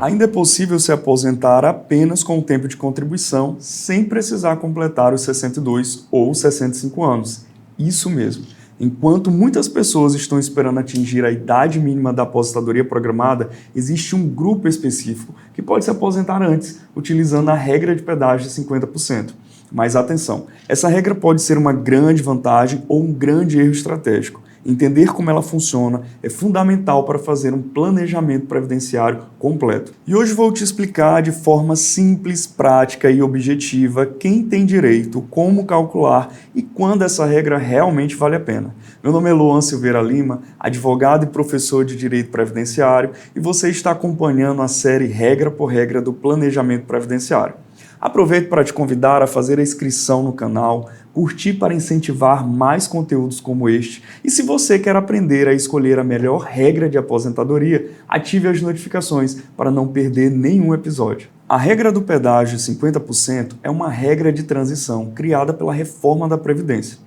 Ainda é possível se aposentar apenas com o tempo de contribuição, sem precisar completar os 62 ou 65 anos. Isso mesmo. Enquanto muitas pessoas estão esperando atingir a idade mínima da aposentadoria programada, existe um grupo específico que pode se aposentar antes, utilizando a regra de pedágio de 50%. Mas atenção, essa regra pode ser uma grande vantagem ou um grande erro estratégico. Entender como ela funciona é fundamental para fazer um planejamento previdenciário completo. E hoje vou te explicar de forma simples, prática e objetiva quem tem direito, como calcular e quando essa regra realmente vale a pena. Meu nome é Luan Silveira Lima, advogado e professor de Direito Previdenciário, e você está acompanhando a série Regra por Regra do Planejamento Previdenciário. Aproveito para te convidar a fazer a inscrição no canal, curtir para incentivar mais conteúdos como este e se você quer aprender a escolher a melhor regra de aposentadoria, ative as notificações para não perder nenhum episódio. A regra do pedágio de 50% é uma regra de transição criada pela reforma da Previdência.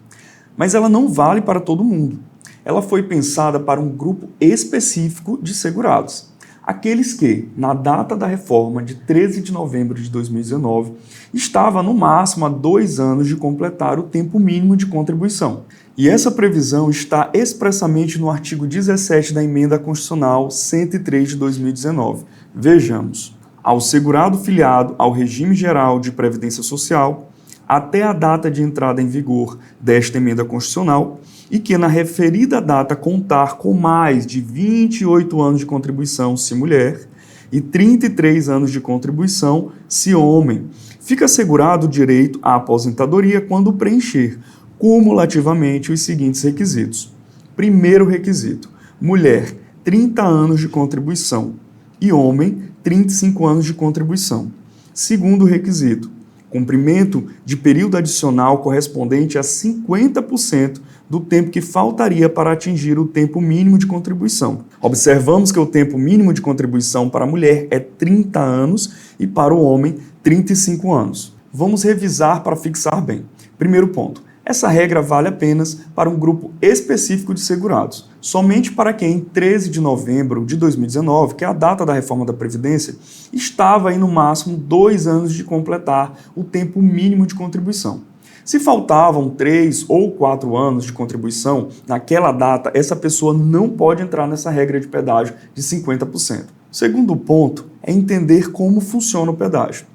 Mas ela não vale para todo mundo. Ela foi pensada para um grupo específico de segurados. Aqueles que, na data da reforma de 13 de novembro de 2019, estava no máximo a 2 anos de completar o tempo mínimo de contribuição. E essa previsão está expressamente no artigo 17 da Emenda Constitucional 103 de 2019. Vejamos. Ao segurado filiado ao regime geral de previdência social, até a data de entrada em vigor desta emenda constitucional, e que na referida data contar com mais de 28 anos de contribuição se mulher e 33 anos de contribuição se homem, fica assegurado o direito à aposentadoria quando preencher cumulativamente os seguintes requisitos. Primeiro requisito: mulher, 30 anos de contribuição e homem, 35 anos de contribuição. Segundo requisito: cumprimento de período adicional correspondente a 50% do tempo que faltaria para atingir o tempo mínimo de contribuição. Observamos que o tempo mínimo de contribuição para a mulher é 30 anos e para o homem 35 anos. Vamos revisar para fixar bem. Primeiro ponto. Essa regra vale apenas para um grupo específico de segurados, somente para quem em 13 de novembro de 2019, que é a data da reforma da Previdência, estava aí no máximo 2 anos de completar o tempo mínimo de contribuição. Se faltavam 3 ou 4 anos de contribuição, naquela data, essa pessoa não pode entrar nessa regra de pedágio de 50%. O segundo ponto é entender como funciona o pedágio.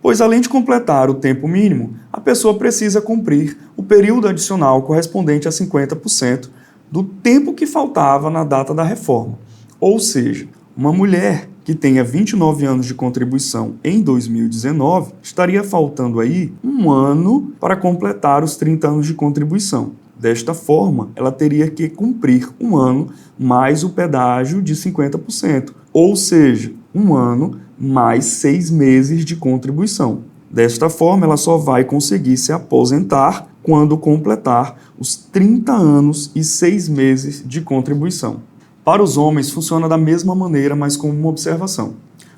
Pois além de completar o tempo mínimo, a pessoa precisa cumprir o período adicional correspondente a 50% do tempo que faltava na data da reforma. Ou seja, uma mulher que tenha 29 anos de contribuição em 2019, estaria faltando aí 1 ano para completar os 30 anos de contribuição. Desta forma, ela teria que cumprir 1 ano mais o pedágio de 50%, ou seja, 1 ano mais 6 meses de contribuição. Desta forma, ela só vai conseguir se aposentar quando completar os 30 anos e 6 meses de contribuição. Para os homens, funciona da mesma maneira, mas com uma observação.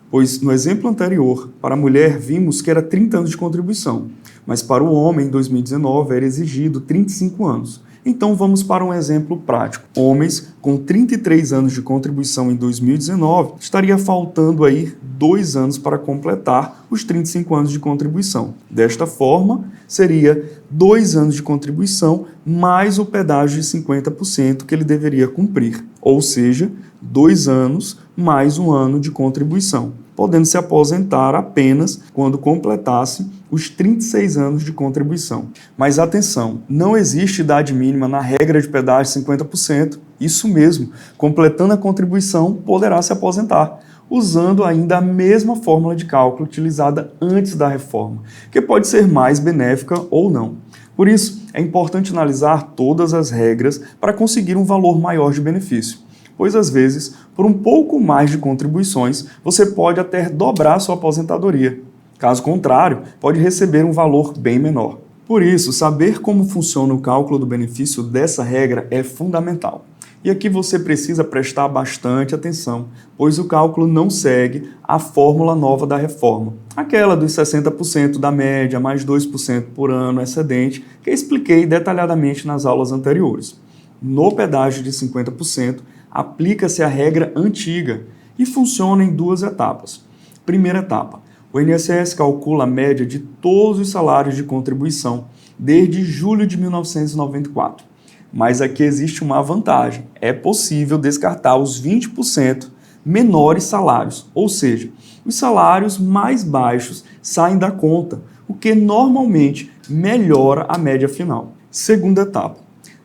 Pois no exemplo anterior, para a mulher, vimos que era 30 anos de contribuição, mas para o homem, em 2019, era exigido 35 anos. Então vamos para um exemplo prático. Homens com 33 anos de contribuição em 2019, estaria faltando aí 2 anos para completar os 35 anos de contribuição. Desta forma, seria 2 anos de contribuição mais o pedágio de 50% que ele deveria cumprir. Ou seja, 2 anos mais 1 ano de contribuição, podendo se aposentar apenas quando completasse os 36 anos de contribuição. Mas atenção, não existe idade mínima na regra de pedágio de 50%. Isso mesmo, completando a contribuição, poderá se aposentar, usando ainda a mesma fórmula de cálculo utilizada antes da reforma, que pode ser mais benéfica ou não. Por isso, é importante analisar todas as regras para conseguir um valor maior de benefício, pois às vezes, por um pouco mais de contribuições, você pode até dobrar sua aposentadoria. Caso contrário, pode receber um valor bem menor. Por isso, saber como funciona o cálculo do benefício dessa regra é fundamental. E aqui você precisa prestar bastante atenção, pois o cálculo não segue a fórmula nova da reforma, aquela dos 60% da média mais 2% por ano excedente, que eu expliquei detalhadamente nas aulas anteriores. No pedágio de 50%, aplica-se a regra antiga e funciona em 2 etapas. Primeira etapa. O INSS calcula a média de todos os salários de contribuição desde julho de 1994. Mas aqui existe uma vantagem. É possível descartar os 20% menores salários, ou seja, os salários mais baixos saem da conta, o que normalmente melhora a média final. Segunda etapa.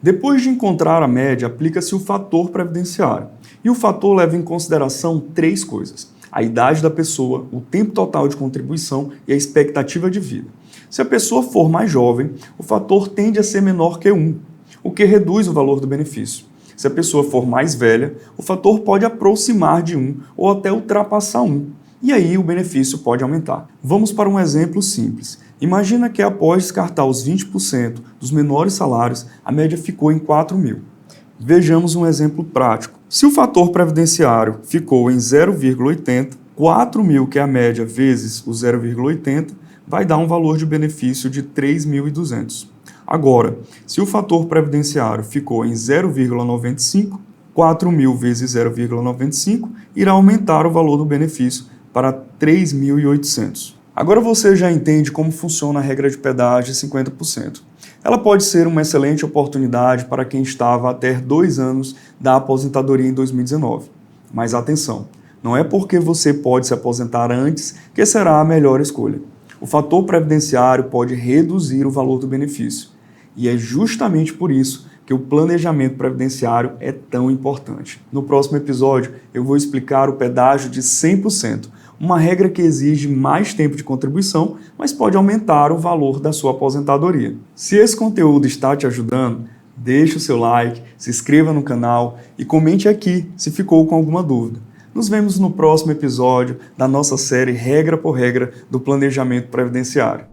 Depois de encontrar a média, aplica-se o fator previdenciário. E o fator leva em consideração três coisas: a idade da pessoa, o tempo total de contribuição e a expectativa de vida. Se a pessoa for mais jovem, o fator tende a ser menor que 1, o que reduz o valor do benefício. Se a pessoa for mais velha, o fator pode aproximar de 1 ou até ultrapassar 1. E aí o benefício pode aumentar. Vamos para um exemplo simples. Imagina que após descartar os 20% dos menores salários, a média ficou em 4.000. Vejamos um exemplo prático. Se o fator previdenciário ficou em 0,80, 4.000, que é a média, vezes o 0,80, vai dar um valor de benefício de 3.200. Agora, se o fator previdenciário ficou em 0,95, 4.000 vezes 0,95 irá aumentar o valor do benefício para 3.800. Agora você já entende como funciona a regra de pedágio de 50%. Ela pode ser uma excelente oportunidade para quem estava a ter 2 anos da aposentadoria em 2019. Mas atenção, não é porque você pode se aposentar antes que será a melhor escolha. O fator previdenciário pode reduzir o valor do benefício. E é justamente por isso que o planejamento previdenciário é tão importante. No próximo episódio, eu vou explicar o pedágio de 100%, uma regra que exige mais tempo de contribuição, mas pode aumentar o valor da sua aposentadoria. Se esse conteúdo está te ajudando, deixe o seu like, se inscreva no canal e comente aqui se ficou com alguma dúvida. Nos vemos no próximo episódio da nossa série Regra por Regra do Planejamento Previdenciário.